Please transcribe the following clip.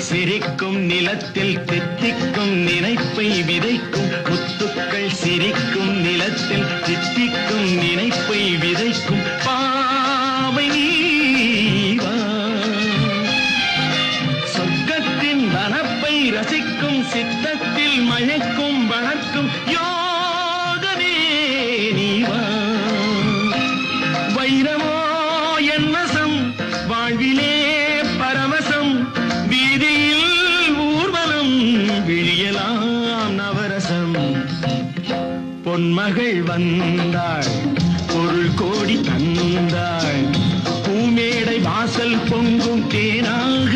சிரிக்கும் நிலத்தில் தித்திக்கும் நினைப்பை விதைக்கும் முத்துக்கள் சிரிக்கும் நிலத்தில் தித்திக்கும் நினைப்பை விதைக்கும் பாவை நீவா சொர்க்கத்தின் வனப்பை ரசிக்கும் சித்தத்தில் மயக்கும் வளர்க்கும் யோகமே நீவா வைரமோ என் வசம் வாழ்விலே பரவசம் வீதியில் ஊர்வலம் விழியலாம் நவரசம் பொன்மகள் வந்தாள் பொருள் கோடி தந்தாள் பூமேடை வாசல் பொங்கும் தேனாக